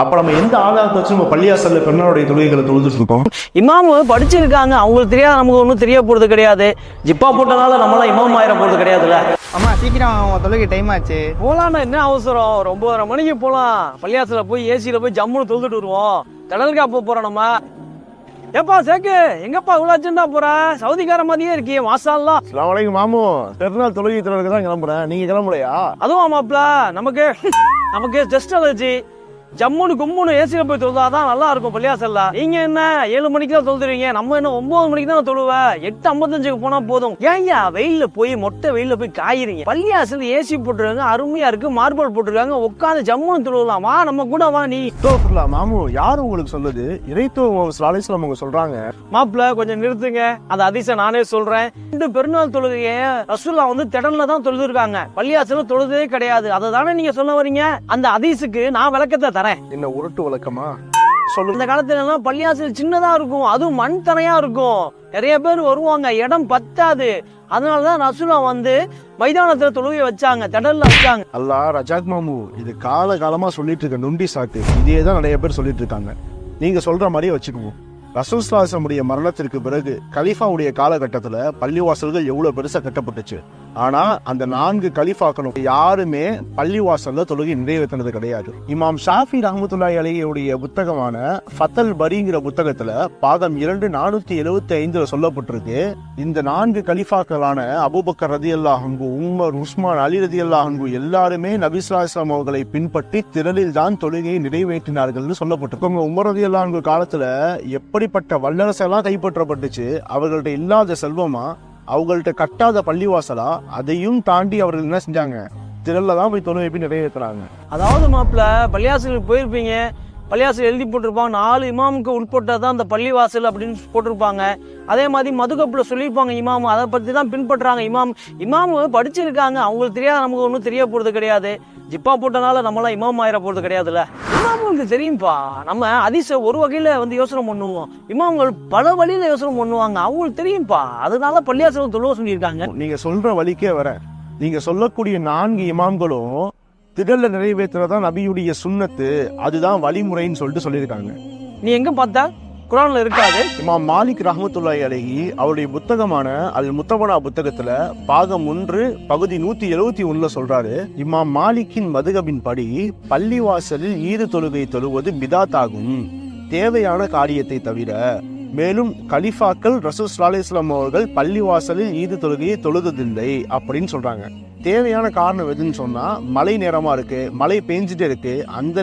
அப்ப நம்ம எந்த ஆதாரத்தை வச்சு நம்ம பள்ளியாசல்ல பெண்ணாருடைய தொழுகைகளை தொழுதுட்டு இருக்கோம்? இமாமு படிச்சிருக்காங்க, அவங்களுக்கு தெரியாது, நமக்கு ஒன்றும் தெரிய போறது கிடையாது. ஜிப்பா போட்டனால நம்மளாம் இமாம் ஆயிர போறது கிடையாதுல்ல. அம்மா சீக்கிரம் தொழுகை டைம் ஆச்சு. போலாம்னா என்ன அவசரம், ஒரு 9:30 மணிக்கு போலாம். பள்ளியாசல போய் ஏசியில போய் ஜம்முன்னு தொழுதுட்டு வருவோம். கடலுக்கா போறோம் நம்ம. ஏப்பா சேக்கு, எங்கப்பா இவ்வளோ அர்ஜென்டா போற? சவுதிக்கார மாதிரியே இருக்கியே, மாஷால்லா. அஸ்ஸலாமு அலைக்கும் மாமு. பெருநாள் தொழுகை தொழுகைக்கு தான் கிளம்புறேன், நீங்க கிளம்பலையா? அதுவும் மாப்ள, நமக்கு ஜஸ்ட் அலர்ஜி. ஜம்முன்னு கும்முன்னு ஏசியில போய் தொழுதாதான் நல்லா இருக்கும் பள்ளியாசல்ல. நீங்க என்ன 7 மணிக்கு தான் தொழுதுறீங்க, நம்ம என்ன 9 மணிக்கு தான் தொழுவேன். 8:55 போனா போதும். ஏன்யா வெயில்ல போய் மொட்டை வெயில்ல போய் காயிறீங்க? பள்ளியாசல் ஏசி போட்டுருக்காங்க, அருமையா இருக்கு, மார்பிள் போட்டுருக்காங்க, உட்காந்து ஜம்முன்னு தொழுவலாம். வா நம்ம கூட வா. நீ மாமு, யாரு உங்களுக்கு சொல்லுது? இறைத்துவம் அலைஹிஸ்ஸலாம் அவங்க சொல்றாங்க. மாப்ள கொஞ்சம் நிறுத்துங்க, அந்த அதிச நானே சொல்றேன். இந்த பெருநாள் தொழுகைய ரசூலுல்லாஹ் வந்து திடல்ல தான் தொழுதுருக்காங்க, பள்ளியாசல தொழுதே கிடையாது. அதை தானே நீங்க சொல்ல வரீங்க? அந்த ஹதீஸுக்கு நான் விளக்கத்தை தரேன். என்ன உருட்டு வழக்கமா? இந்த காலத்துல எல்லாம் பள்ளியாசல் சின்னதா இருக்கும், அதுவும் மண் தரையா இருக்கும், நிறைய பேர் வருவாங்க, இடம் பத்தாது. அதனாலதான் ரசூலுல்லாஹ் வந்து மைதானத்துல தொழுகை வச்சாங்க, திடல்ல வச்சாங்க. அல்லாஹ் ரஜாக் மாமு, இது காலமா சொல்லிட்டு இருக்க நொண்டி சாக்கு. இதே தான் நிறைய பேர் சொல்லிட்டு இருக்காங்க. நீங்க சொல்ற மாதிரியே வச்சுக்குவோம். ரசூல் ஸல்லல்லாஹு அலைஹி வஸல்லம் மரணத்திற்கு பிறகு கலீஃபாவுடைய காலகட்டத்துல பள்ளிவாசல்கள் எவ்வளவு பெருசா கட்டப்பட்டுச்சு. ஆனா அந்த 4 கலீஃபாக்களும் யாருமே பள்ளிவாசல்ல தொழுகை நிறைவேற்றினது கிடையாது. இமாம் ஷாஃபி ரஹ்மத்துல்லாஹி அலைஹியுடைய புத்தகமான ஃபத்தல் பரிங்கிற புத்தகத்துல பாகம் 2 475 சொல்லப்பட்டிருக்கு. இந்த 4 கலீஃபாக்களான அபூபக்கர் ரலியல்லாஹு அன்ஹு, உமர், உஸ்மான், அலி ரலியல்லாஹு அன்ஹு எல்லாருமே நபி ஸல்லல்லாஹு அலைஹி வஸல்லம் அவர்களை பின்பற்றி திரளில் தான் தொழுகையை நிறைவேற்றினார்கள் சொல்லப்பட்டிருக்கு. உமர் ரலியல்லாஹு அன்ஹு காலத்துல எப்படிப்பட்ட வல்லரசெல்லாம் கைப்பற்றப்பட்டுச்சு. அவர்கள்ட்ட இல்லாத செல்வமா, அவங்கள்ட்ட கட்டாத பள்ளிவாசலா, அதையும் தாண்டி அவர்கள் என்ன செஞ்சாங்க? திரள்ல தான் போய் தொழுகை போய் நிறைவேற்றுறாங்க. அதாவது மாப்பிள்ள, பள்ளியாசலுக்கு போயிருப்பீங்க, பள்ளிவாசல் எழுதி போட்டிருப்பாங்க, 4 இமாமுக்கு உட்பட்டதான் அந்த பள்ளிவாசல் அப்படின்னு போட்டிருப்பாங்க. அதே மாதிரி மதுகப்புல சொல்லியிருப்பாங்க இமாமு, அதை பத்தி தான் பின்பற்றாங்க. இமாமு படிச்சிருக்காங்க, அவங்களுக்கு தெரியாது, நமக்கு ஒன்றும் தெரிய போறது கிடையாது. ஜிப்பா போட்டனால நம்மளாம் இமாம் ஆயிர போறது கிடையாதுல்ல. இமாமுக்கு தெரியும்பா. நம்ம அதிச ஒரு வகையில வந்து யோசனை பண்ணுவோம், இமாம்கள் பல வழியில யோசனை பண்ணுவாங்க, அவங்களுக்கு தெரியும்பா. அதனால பள்ளியாசல் தொழுவ சொல்லியிருக்காங்க. நீங்க சொல்ற வழிக்கே வர, நீங்க சொல்லக்கூடிய 4 இமாம்களும் திடல்ல நிறைவேற்றுறதா நபியுடைய சுன்னத்து, அதுதான் வழிமுறைன்னு சொல்லிட்டு சொல்லியிருக்காங்க. நீ எங்க பார்த்தா? குர்ஆன்ல இருக்காது. இமாம் மாலிக் ரஹ்மத்துல்லாஹி அலைஹி அவருடைய புத்தகமான அல் முத்தவனா புத்தகத்துல பாகம் 1 பகுதி 171 சொல்றாரு, இமாம் மாலிக்கின் மதுகபின் படி பள்ளிவாசலில் ஈது தொழுகை தொழுவது பிதாத் ஆகும், தேவையான காரியத்தை தவிர. மேலும் கலிஃபாக்கள் ரசூல் ஸல்லல்லாஹு அலைஹி வஸல்லம் அவர்கள் பள்ளிவாசலில் ஈது தொழுகையை தொழுததில்லை அப்படின்னு சொல்றாங்க. தேவையான காரணம் எதுன்னு சொன்னா, மழை நேரமா இருக்கு, மழை பெஞ்சிட்டே இருக்கு, அந்த